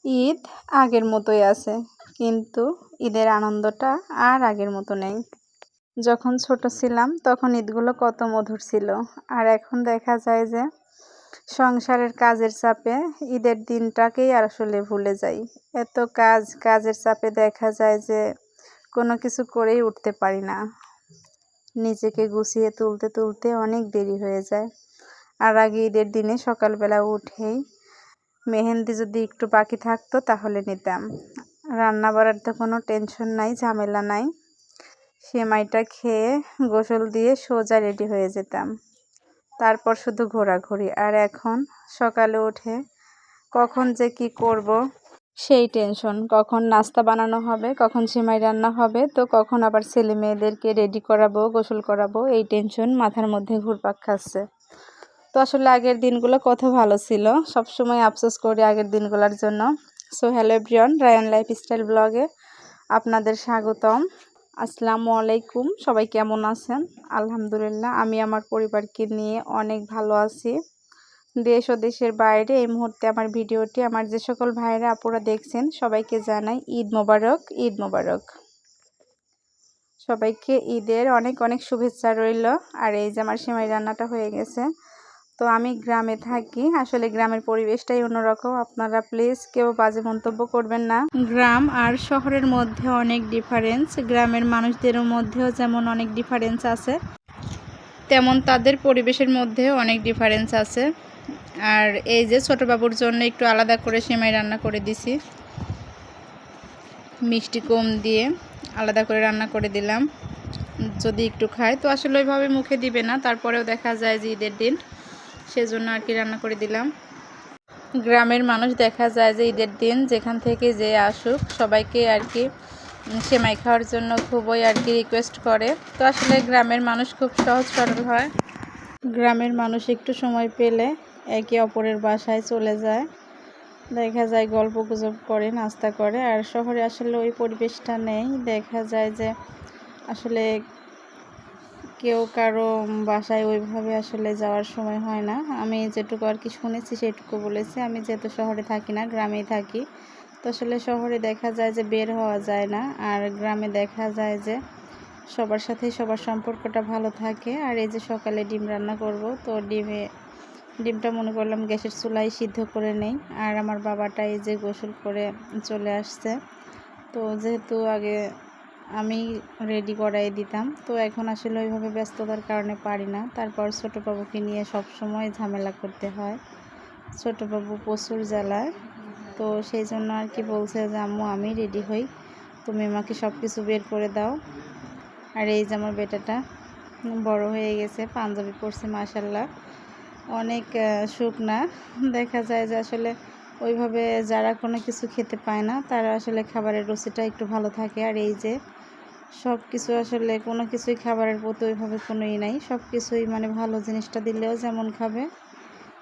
ঈদ আগের মতোই আছে, কিন্তু ঈদের আনন্দটা আর আগের মতো নেই। যখন ছোট ছিলাম তখন ঈদগুলো কত মধুর ছিল, আর এখন দেখা যায় যে সংসারের কাজের চাপে ঈদের দিনটাকেই আর আসলে ভুলে যাই। এত কাজের চাপে দেখা যায় যে কোনো কিছু করেই উঠতে পারি না, নিজেকে গুছিয়ে তুলতে তুলতে অনেক দেরি হয়ে যায়। আর আগে ঈদের দিনে সকালবেলা উঠেই মেহেন্দি যদি একটু বাকি থাকতো তাহলে নিতাম। রান্না বাড়ার তো কোনো টেনশন নাই, ঝামেলা নাই। সেমাইটা খেয়ে গোসল দিয়ে সোজা রেডি হয়ে যেতাম, তারপর শুধু ঘোরাঘুরি। আর এখন সকালে উঠে কখন যে কি করব সেই টেনশন, কখন নাস্তা বানানো হবে, কখন সেমাই রান্না হবে, তো কখন আবার ছেলে মেয়েদেরকে রেডি করাবো, গোসল করাবো, এই টেনশন মাথার মধ্যে ঘুরপাক খাচ্ছে। তো আসলে আগের দিনগুলো কত ভালো ছিল, সবসময় আফসোস করি আগের দিনগুলোর জন্য। So hello everyone, Ryan lifestyle ব্লগে আপনাদের স্বাগতম। আসসালামু আলাইকুম, সবাই কেমন আছেন? আলহামদুলিল্লাহ, আমি আমার পরিবারকে নিয়ে অনেক ভালো আছি। দেশ ও দেশের বাইরে এই মুহূর্তে আমার ভিডিওটি আমার যে সকল ভাইরা আপুরা দেখছেন সবাইকে জানাই ঈদ মোবারক, ঈদ মোবারক। সবাইকে ঈদের অনেক অনেক শুভেচ্ছা রইল। আর এই যে আমার সেমাই রান্নাটা হয়ে গেছে। তো আমি গ্রামে থাকি, আসলে গ্রামের পরিবেশটাই অন্যরকম, আপনারা প্লিজ কেউ বাজে মন্তব্য করবেন না। গ্রাম আর শহরের মধ্যে অনেক ডিফারেন্স, গ্রামের মানুষদেরও মধ্যেও যেমন অনেক ডিফারেন্স আছে, তেমন তাদের পরিবেশের মধ্যেও অনেক ডিফারেন্স আছে। আর এই যে ছোট বাবুর জন্য একটু আলাদা করে সেমাই রান্না করে দিছি, মিষ্টি কম দিয়ে আলাদা করে রান্না করে দিলাম, যদি একটু খায়। তো আসলে ওইভাবে মুখে দিবে না, তারপরেও দেখা যায় যে ঈদের দিন, সেজন্য আর কি রান্না করে দিলাম। গ্রামের মানুষ দেখা যায় যে ঈদের দিন যেখান থেকে যে আসুক সবাইকে আর কি সেমাই খাওয়ার জন্য খুবই আর কি রিকোয়েস্ট করে। তো আসলে গ্রামের মানুষ খুব সহজ সরল হয়, গ্রামের মানুষ একটু সময় পেলে একে অপরের বাসায় চলে যায়, দেখা যায় গল্প গুজব করে, নাস্তা করে। আর শহরে আসলে ওই পরিবেশটা নেই, দেখা যায় যে আসলে কেউ কারো বাসায় ওইভাবে আসলে যাওয়ার সময় হয় না। আমি যেটুকু আর কি শুনেছি সেটুকু বলেছি, আমি যেহেতু শহরে থাকি না, গ্রামেই থাকি। তো আসলে শহরে দেখা যায় যে বের হওয়া যায় না, আর গ্রামে দেখা যায় যে সবার সাথেই সবার সম্পর্কটা ভালো থাকে। আর এই যে সকালে ডিম রান্না করব, তো ডিমটা মনে করলাম গ্যাসের চুলায় সিদ্ধ করে নেই। আর আমার বাবাটা এই যে গোসল করে চলে আসছে, তো যেহেতু আগে আমি রেডি করাই দিতাম, তো এখন আসলে ওইভাবে ব্যস্ততার কারণে পারি না। তারপর ছোটো বাবুকে নিয়ে সব সময় ঝামেলা করতে হয়, ছোটো বাবু প্রচুর জ্বালায়। তো সেই জন্য আর কি বলছে যে আম্মু আমি রেডি হই, তুমি আমাকে সব কিছু বের করে দাও। আর এই যে আমার বেটাটা বড় হয়ে গেছে, পাঞ্জাবি পরছে, মাশাল্লাহ অনেক শুকনা। দেখা যায় যে আসলে ওইভাবে যারা কোনো কিছু খেতে পায় না তারা আসলে খাবারের রুচিটা একটু ভালো থাকে। আর এই যে সব কিছু আসলে কোনো কিছুই খাবারের প্রতি ওইভাবে কোনো নাই, সব কিছুই মানে ভালো জিনিসটা দিলেও যেমন খাবে,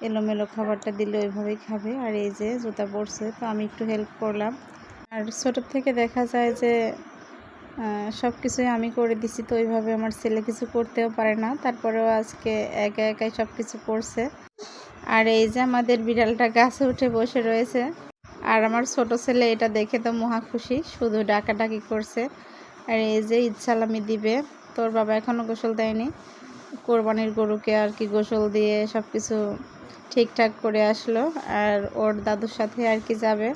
এলোমেলো খাবারটা দিলে ওইভাবেই খাবে। আর এই যে জুতা পরছে, তো আমি একটু হেল্প করলাম। আর ছোটোর থেকে দেখা যায় যে সব কিছুই আমি করে দিছি, তো ওইভাবে আমার ছেলে কিছু করতেও পারে না, তারপরেও আজকে একা একাই সব কিছু করছে। আর এই যে আমাদের বিড়ালটা গাছে উঠে বসে রয়েছে, আর আমার ছোট ছেলে এটা দেখে তো মহা খুশি, শুধু ডাকাডাকি করছে। আর এই যে ঈদ সালামি দিবে, তোর বাবা এখনও গোসল দেয়নি, কোরবানির গরুকে আর কি গোসল দিয়ে সব কিছু ঠিকঠাক করে আসলো, আর ওর দাদুর সাথে আর কি যাবে।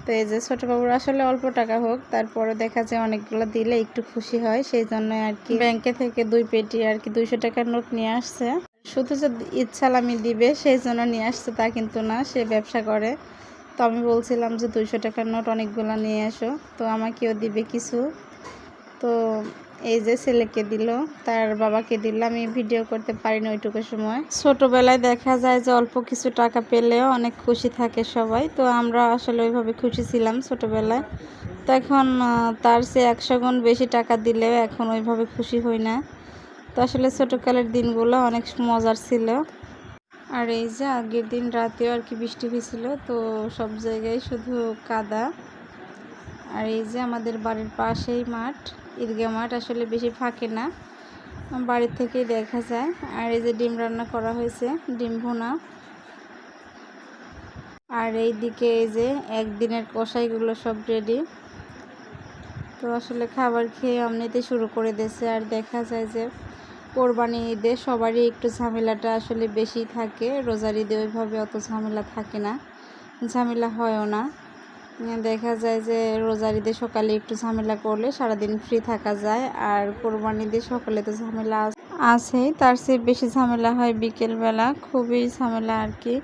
তো এই যে ছোটো বাবুর আসলে অল্প টাকা হোক, তারপরে দেখা যায় অনেকগুলো দিলে একটু খুশি হয়, সেই জন্য আর কি ব্যাংকে থেকে 2 পেটি আর কি 200 টাকার নোট নিয়ে আসছে। শুধু যে ঈদ সালামি দিবে সেই জন্য নিয়ে আসছে তা কিন্তু না, সে ব্যবসা করে। তো আমি বলছিলাম যে 200 টাকার নোট অনেকগুলো নিয়ে আসো, তো আমাকেও দিবে কিছু। তো এই যে ছেলেকে দিল, তার বাবাকে দিল, আমি ভিডিও করতে পারিনি ওইটুকু সময়। ছোটবেলায় দেখা যায় যে অল্প কিছু টাকা পেলেও অনেক খুশি থাকে সবাই, তো আমরা আসলে ওইভাবে খুশি ছিলাম ছোটবেলায়। তো এখন তার চেয়ে 100 গুণ বেশি টাকা দিলেও এখন ওইভাবে খুশি হই না। তো আসলে ছোটোকালের দিনগুলো অনেক মজার ছিল। আর এই যে আগের দিন রাতেও আর কি বৃষ্টি হয়েছিল, তো সব জায়গায় শুধু কাদা। আর এই যে আমাদের বাড়ির পাশেই মাঠ, ঈদগাহ মাঠ, আসলে বেশি ফাঁকে না, বাড়ির থেকেই দেখা যায়। আর এই যে ডিম রান্না করা হয়েছে, ডিম ভুনা। আর এইদিকে এই যে একদিনের কষাইগুলো সব রেডি। তো আসলে খাবার খেয়ে এমনিতে শুরু করে দিয়েছে। আর দেখা যায় যে কোরবানি ঈদে সবারই একটু ঝামেলাটা আসলে বেশি থাকে, রোজার ঈদে ওইভাবে অত ঝামেলা থাকে না, ঝামেলা হয়ও না। দেখা যায় যে রোজার ঈদে সকালে একটু ঝামেলা করলে সারাদিন ফ্রি থাকা যায়, আর কোরবানি ঈদে সকালে তো ঝামেলা আছেই, তার চেয়ে বেশি ঝামেলা হয় বিকেলবেলা, খুবই ঝামেলা আর কি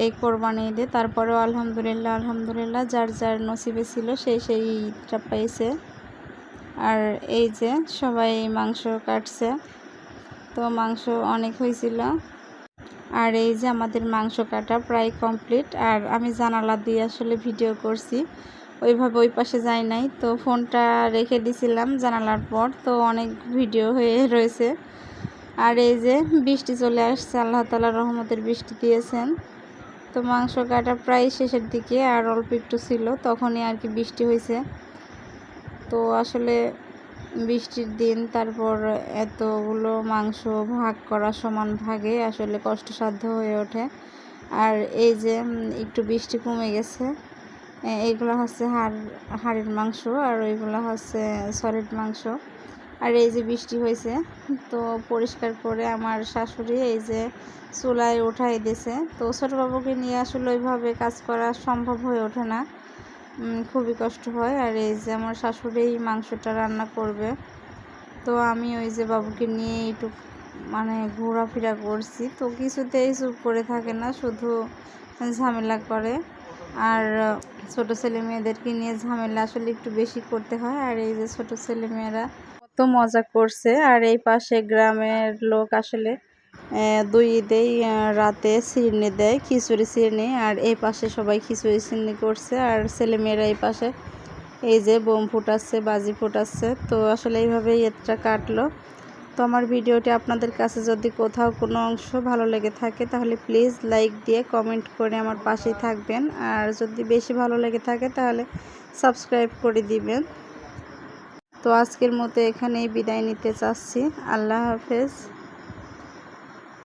এই কোরবানি ঈদে। তারপরেও আলহামদুলিল্লাহ যার যার নসিবে ছিল সেই ঈদটা পেয়েছে। আর এই যে সবাই মাংস কাটছে, তো মাংস অনেক হয়েছিল। আর এই যে আমাদের মাংস কাটা প্রায় কমপ্লিট। আর আমি জানালা দিয়ে আসলে ভিডিও করছি, ওইভাবে ওই পাশে যাই নাই, তো ফোনটা রেখে দিছিলাম জানালার পর, তো অনেক ভিডিও হয়ে রয়েছে। আর এই যে বৃষ্টি চলে আসছে, আল্লাহ তাআলার রহমতের বৃষ্টি দিয়েছেন। তো মাংস কাটা প্রায় শেষের দিকে, আর অল্প একটু ছিল, তখনই আর কি বৃষ্টি হয়েছে। তো আসলে বৃষ্টির দিন, তারপর এতগুলো মাংস ভাগ করা সমান ভাগে আসলে কষ্টসাধ্য হয়ে ওঠে। আর এই যে একটু বৃষ্টি কমে গেছে, এইগুলো হচ্ছে হাড়ের মাংস, আর ওইগুলো হচ্ছে সলিড মাংস। আর এই যে বৃষ্টি হয়েছে, তো পরিষ্কার করে আমার শাশুড়ি এই যে চুলায় উঠাই দিয়েছে। তো ছোটো বাবুকে নিয়ে আসলে ওইভাবে কাজ করা সম্ভব হয়ে ওঠে না, খুবই কষ্ট হয়। আর এই যে আমার শাশুড়ি মাংসটা রান্না করবে, তো আমি ওই যে বাবুকে নিয়ে একটু মানে ঘোরাফেরা করছি, তো কিছুতেই চুপ করে থাকে না, শুধু ঝামেলা করে। আর ছোট ছেলে মেয়েদেরকে নিয়ে ঝামেলা আসলে একটু বেশি করতে হয়। আর এই যে ছোট ছেলে মেয়েরা কত মজা করছে। আর এই পাশে গ্রামের লোক আসলে দুই ঈদেই রাতে সিরনি দেয়, খিচুড়ি সিরনি। আর এই পাশে সবাই খিচুড়ি সিরনি করছে, আর ছেলে মেয়েরা এই পাশে এই যে বোম ফুটাচ্ছে, বাজি ফুটাচ্ছে। তো আসলে এইভাবেই ঈদটা কাটলো। তো আমার ভিডিওটি আপনাদের কাছে যদি কোথাও কোনো অংশ ভালো লেগে থাকে, তাহলে প্লিজ লাইক দিয়ে কমেন্ট করে আমার পাশেই থাকবেন। আর যদি বেশি ভালো লেগে থাকে তাহলে সাবস্ক্রাইব করে দিবেন। তো আজকের মতো এখানেই বিদায় নিতে চাচ্ছি। আল্লাহ হাফেজ।